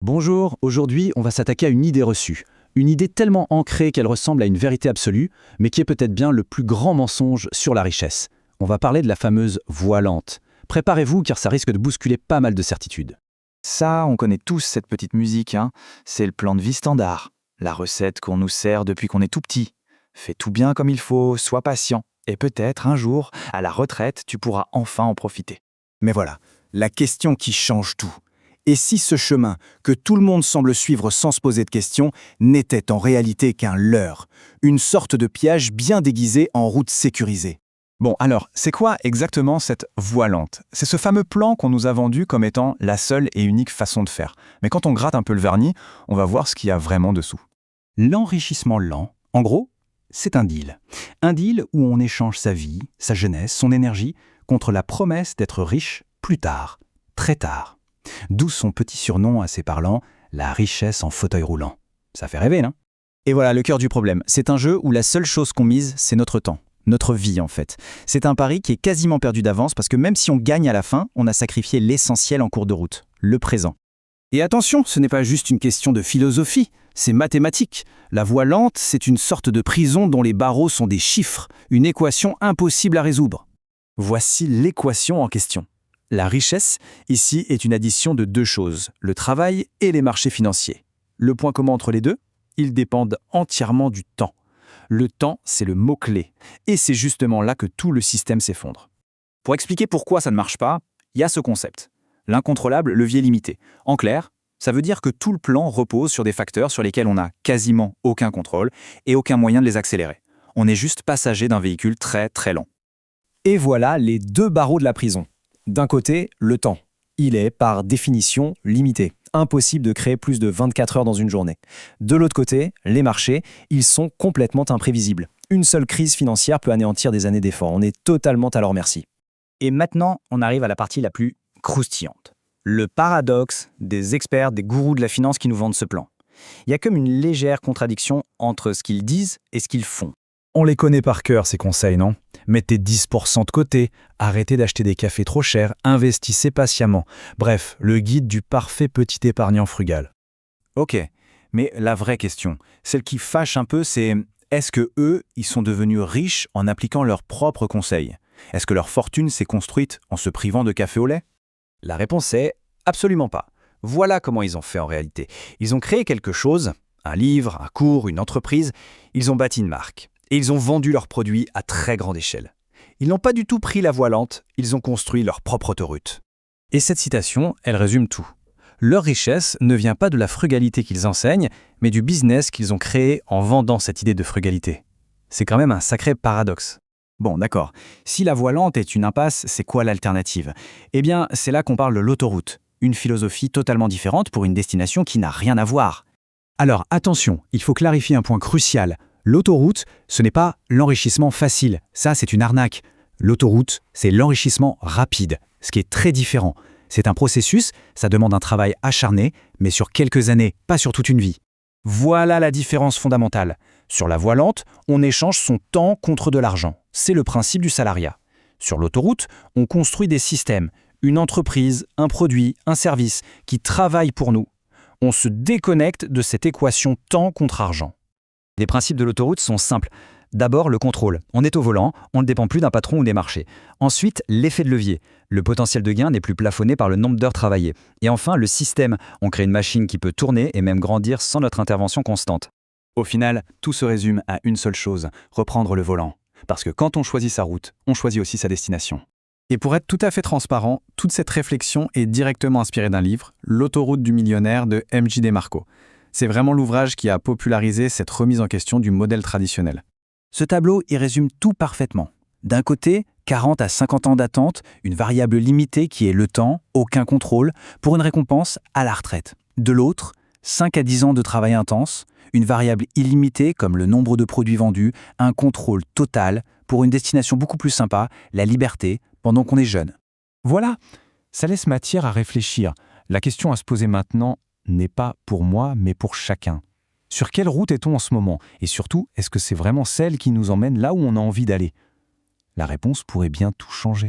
Bonjour, aujourd'hui on va s'attaquer à une idée reçue. Une idée tellement ancrée qu'elle ressemble à une vérité absolue, mais qui est peut-être bien le plus grand mensonge sur la richesse. On va parler de la fameuse voie lente. Préparez-vous car ça risque de bousculer pas mal de certitudes. Ça, on connaît tous cette petite musique, hein. C'est le plan de vie standard. La recette qu'on nous sert depuis qu'on est tout petit. Fais tout bien comme il faut, sois patient. Et peut-être, un jour, à la retraite, tu pourras enfin en profiter. Mais voilà, la question qui change tout. Et si ce chemin, que tout le monde semble suivre sans se poser de questions, n'était en réalité qu'un leurre, une sorte de piège bien déguisé en route sécurisée? Bon, alors, c'est quoi exactement cette voie lente? C'est ce fameux plan qu'on nous a vendu comme étant la seule et unique façon de faire. Mais quand on gratte un peu le vernis, on va voir ce qu'il y a vraiment dessous. L'enrichissement lent, en gros, c'est un deal. Un deal où on échange sa vie, sa jeunesse, son énergie, contre la promesse d'être riche plus tard, très tard. D'où son petit surnom assez parlant, la richesse en fauteuil roulant. Ça fait rêver, non? Et voilà le cœur du problème. C'est un jeu où la seule chose qu'on mise, c'est notre temps. Notre vie, en fait. C'est un pari qui est quasiment perdu d'avance parce que même si on gagne à la fin, on a sacrifié l'essentiel en cours de route, le présent. Et attention, ce n'est pas juste une question de philosophie, c'est mathématique. La voie lente, c'est une sorte de prison dont les barreaux sont des chiffres, une équation impossible à résoudre. Voici l'équation en question. La richesse, ici, est une addition de deux choses, le travail et les marchés financiers. Le point commun entre les deux, ils dépendent entièrement du temps. Le temps, c'est le mot-clé. Et c'est justement là que tout le système s'effondre. Pour expliquer pourquoi ça ne marche pas, il y a ce concept. L'incontrôlable levier limité. En clair, ça veut dire que tout le plan repose sur des facteurs sur lesquels on n'a quasiment aucun contrôle et aucun moyen de les accélérer. On est juste passager d'un véhicule très très lent. Et voilà les deux barreaux de la prison. D'un côté, le temps. Il est, par définition, limité. Impossible de créer plus de 24 heures dans une journée. De l'autre côté, les marchés, ils sont complètement imprévisibles. Une seule crise financière peut anéantir des années d'efforts. On est totalement à leur merci. Et maintenant, on arrive à la partie la plus croustillante. Le paradoxe des experts, des gourous de la finance qui nous vendent ce plan. Il y a comme une légère contradiction entre ce qu'ils disent et ce qu'ils font. On les connaît par cœur, ces conseils, non? Mettez 10% de côté, arrêtez d'acheter des cafés trop chers, investissez patiemment. Bref, le guide du parfait petit épargnant frugal. Ok, mais la vraie question, celle qui fâche un peu, c'est est-ce que eux, ils sont devenus riches en appliquant leurs propres conseils? Est-ce que leur fortune s'est construite en se privant de café au lait? La réponse est absolument pas. Voilà comment ils ont fait en réalité. Ils ont créé quelque chose, un livre, un cours, une entreprise. Ils ont bâti une marque. Et ils ont vendu leurs produits à très grande échelle. Ils n'ont pas du tout pris la voie lente, ils ont construit leur propre autoroute. Et cette citation, elle résume tout. Leur richesse ne vient pas de la frugalité qu'ils enseignent, mais du business qu'ils ont créé en vendant cette idée de frugalité. C'est quand même un sacré paradoxe. Bon, d'accord. Si la voie lente est une impasse, c'est quoi l'alternative? Eh bien, c'est là qu'on parle de l'autoroute. Une philosophie totalement différente pour une destination qui n'a rien à voir. Alors attention, il faut clarifier un point crucial. L'autoroute, ce n'est pas l'enrichissement facile, ça c'est une arnaque. L'autoroute, c'est l'enrichissement rapide, ce qui est très différent. C'est un processus, ça demande un travail acharné, mais sur quelques années, pas sur toute une vie. Voilà la différence fondamentale. Sur la voie lente, on échange son temps contre de l'argent. C'est le principe du salariat. Sur l'autoroute, on construit des systèmes, une entreprise, un produit, un service qui travaillent pour nous. On se déconnecte de cette équation temps contre argent. Les principes de l'autoroute sont simples. D'abord, le contrôle. On est au volant, on ne dépend plus d'un patron ou des marchés. Ensuite, l'effet de levier. Le potentiel de gain n'est plus plafonné par le nombre d'heures travaillées. Et enfin, le système. On crée une machine qui peut tourner et même grandir sans notre intervention constante. Au final, tout se résume à une seule chose, reprendre le volant. Parce que quand on choisit sa route, on choisit aussi sa destination. Et pour être tout à fait transparent, toute cette réflexion est directement inspirée d'un livre, L'autoroute du millionnaire de M.J. DeMarco. C'est vraiment l'ouvrage qui a popularisé cette remise en question du modèle traditionnel. Ce tableau y résume tout parfaitement. D'un côté, 40 à 50 ans d'attente, une variable limitée qui est le temps, aucun contrôle, pour une récompense à la retraite. De l'autre, 5 à 10 ans de travail intense, une variable illimitée comme le nombre de produits vendus, un contrôle total pour une destination beaucoup plus sympa, la liberté, pendant qu'on est jeune. Voilà, ça laisse matière à réfléchir. La question à se poser maintenant n'est pas pour moi, mais pour chacun. Sur quelle route est-on en ce moment? Et surtout, est-ce que c'est vraiment celle qui nous emmène là où on a envie d'aller? La réponse pourrait bien tout changer.